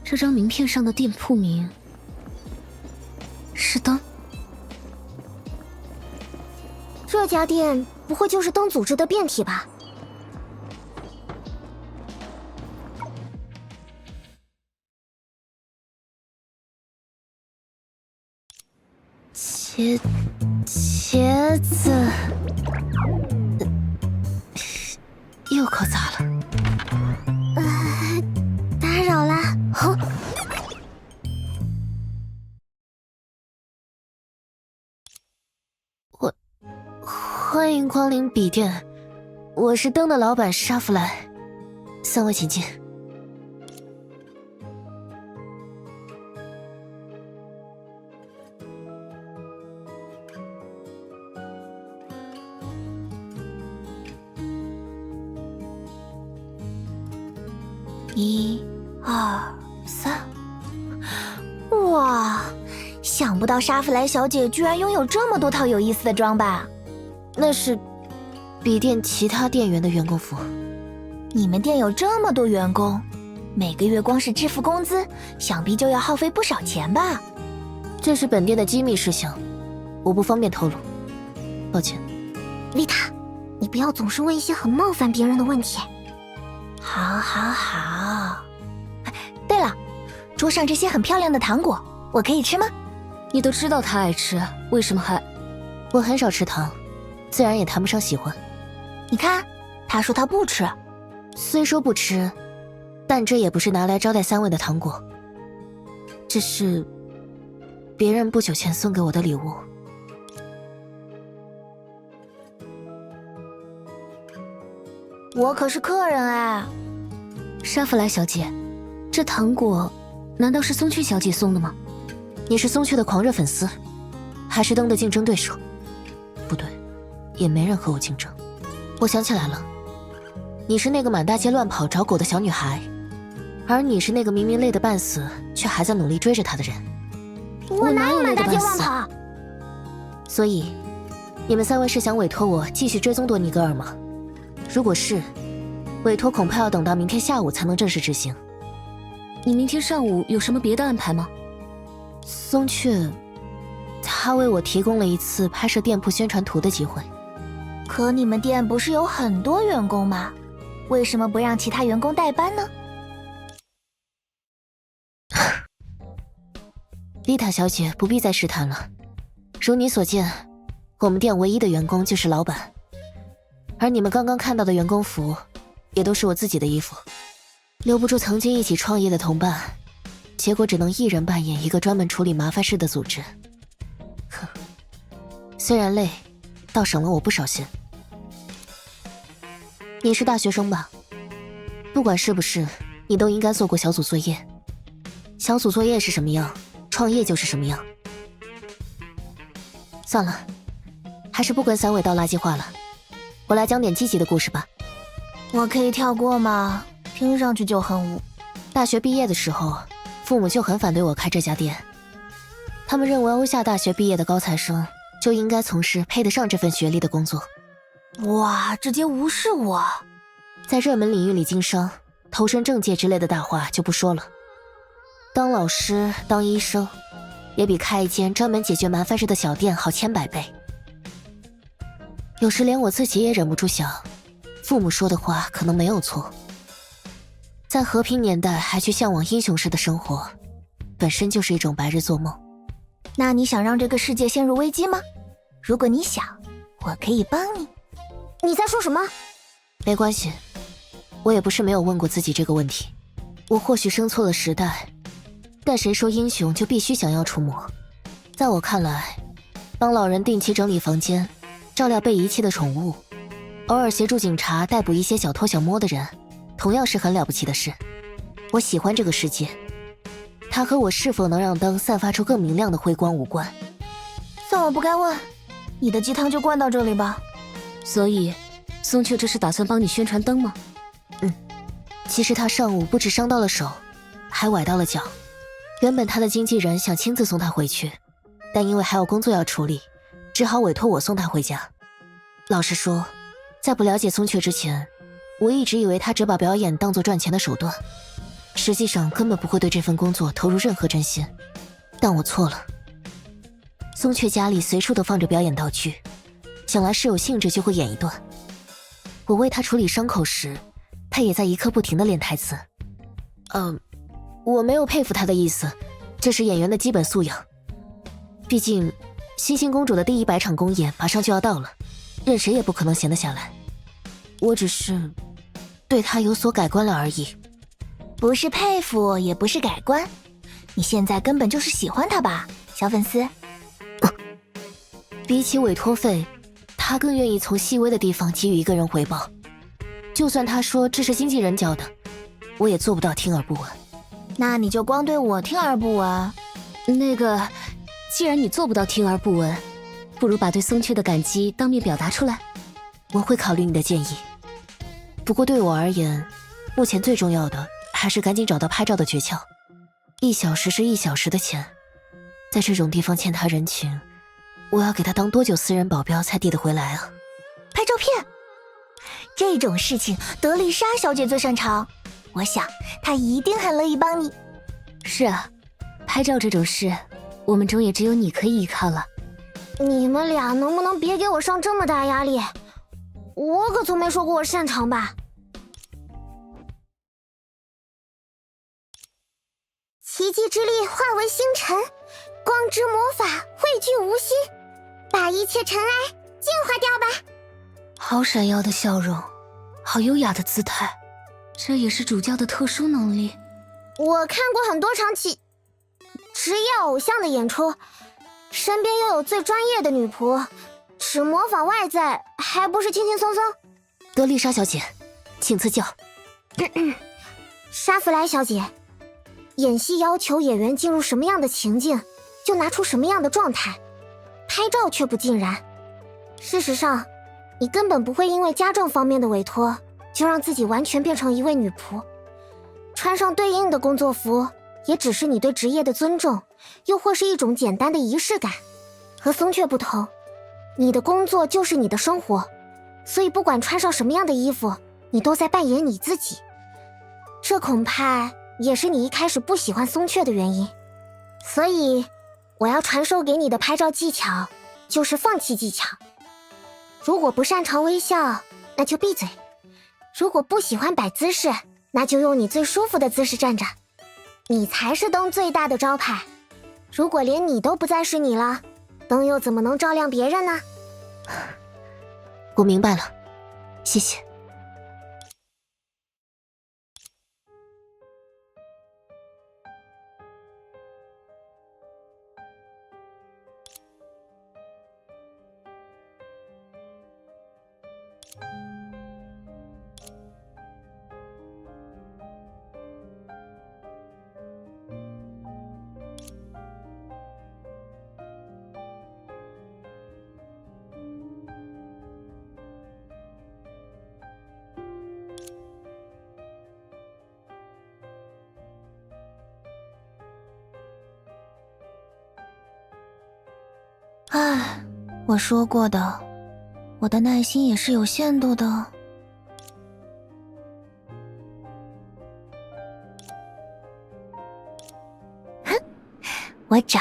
这张名片上的店铺名是灯。这家店不会就是灯组织的变体吧？茄子，又搞砸了。打扰了。欢迎光临笔店，我是灯的老板沙弗莱，3位请进。1、2、3，哇，想不到沙弗莱小姐居然拥有这么多套有意思的装扮。那是笔店其他店员的员工服。你们店有这么多员工，每个月光是支付工资，想必就要耗费不少钱吧？这是本店的机密事项，我不方便透露，抱歉。丽塔，你不要总是问一些很冒犯别人的问题。好。对了，桌上这些很漂亮的糖果，我可以吃吗？你都知道他爱吃，为什么还……我很少吃糖，自然也谈不上喜欢。你看，他说他不吃。虽说不吃，但这也不是拿来招待3位的糖果，这是别人不久前送给我的礼物。我可是客人哎。沙弗莱小姐，这糖果难道是松雀小姐送的吗？你是松雀的狂热粉丝，还是灯的竞争对手？不对，也没人和我竞争。我想起来了，你是那个满大街乱跑找狗的小女孩，而你是那个明明累得半死，却还在努力追着她的人。我哪有满大街乱跑？所以，你们3位是想委托我继续追踪多尼格尔吗？如果是，委托恐怕要等到明天下午才能正式执行。你明天上午有什么别的安排吗？松雀，他为我提供了一次拍摄店铺宣传图的机会。可你们店不是有很多员工吗？为什么不让其他员工代班呢？丽塔小姐不必再试探了，如你所见，我们店唯一的员工就是老板，而你们刚刚看到的员工服也都是我自己的衣服。留不住曾经一起创业的同伴，结果只能一人扮演一个专门处理麻烦事的组织。哼，虽然累，倒省了我不少心。你是大学生吧？不管是不是，你都应该做过小组作业。小组作业是什么样，创业就是什么样。算了，还是不跟3位倒垃圾话了。我来讲点积极的故事吧。我可以跳过吗？听上去就很无。大学毕业的时候，父母就很反对我开这家店。他们认为欧夏大学毕业的高材生就应该从事配得上这份学历的工作。哇，直接无视我。在热门领域里经商，投身政界之类的大话就不说了。当老师、当医生，也比开一间专门解决麻烦事的小店好千百倍。有时连我自己也忍不住想，父母说的话可能没有错。在和平年代还去向往英雄式的生活，本身就是一种白日做梦。那你想让这个世界陷入危机吗？如果你想，我可以帮你。你在说什么？没关系，我也不是没有问过自己这个问题。我或许生错了时代，但谁说英雄就必须想要出没？在我看来，帮老人定期整理房间，照料被遗弃的宠物，偶尔协助警察逮捕一些小偷小摸的人，同样是很了不起的事。我喜欢这个世界，它和我是否能让灯散发出更明亮的辉光无关。算我不该问，你的鸡汤就灌到这里吧。所以，松雀这是打算帮你宣传灯吗？其实他上午不止伤到了手，还崴到了脚。原本他的经纪人想亲自送他回去，但因为还有工作要处理，只好委托我送他回家。老实说，在不了解松雀之前，我一直以为他只把表演当作赚钱的手段。实际上根本不会对这份工作投入任何真心。但我错了。松雀家里随处都放着表演道具，想来是有兴致就会演一段。我为他处理伤口时，他也在一刻不停地练台词。我没有佩服他的意思，这是演员的基本素养。毕竟星星公主的第100场公演马上就要到了，任谁也不可能闲得下来。我只是对他有所改观了而已。不是佩服，也不是改观，你现在根本就是喜欢他吧，小粉丝。比起委托费，他更愿意从细微的地方给予一个人回报。就算他说这是经纪人教的，我也做不到听而不闻。那你就光对我听而不闻。既然你做不到听而不闻，不如把对松雀的感激当面表达出来。我会考虑你的建议。不过对我而言，目前最重要的还是赶紧找到拍照的诀窍。1小时是1小时的钱，在这种地方欠他人情，我要给他当多久私人保镖才抵得回来啊？拍照片这种事情，德丽莎小姐最擅长，我想她一定很乐意帮你。是啊，拍照这种事，我们中也只有你可以依靠了。你们俩能不能别给我上这么大压力？我可从没说过我擅长吧。奇迹之力化为星辰，光之魔法汇聚无心，把一切尘埃净化掉吧。好闪耀的笑容，好优雅的姿态，这也是主教的特殊能力。我看过很多场职业偶像的演出，身边又有最专业的女仆，只模仿外在，还不是轻轻松松？德丽莎小姐，请赐教。莎弗莱小姐，演戏要求演员进入什么样的情境，就拿出什么样的状态，拍照却不尽然。事实上，你根本不会因为家政方面的委托，就让自己完全变成一位女仆。穿上对应的工作服，也只是你对职业的尊重，又或是一种简单的仪式感。和松雀不同，你的工作就是你的生活，所以不管穿上什么样的衣服，你都在扮演你自己。这恐怕也是你一开始不喜欢松雀的原因。所以，我要传授给你的拍照技巧，就是放弃技巧。如果不擅长微笑，那就闭嘴；如果不喜欢摆姿势，那就用你最舒服的姿势站着。你才是灯最大的招牌。如果连你都不再是你了，灯又怎么能照亮别人呢？我明白了，谢谢。唉，我说过的，我的耐心也是有限度的。哼，我找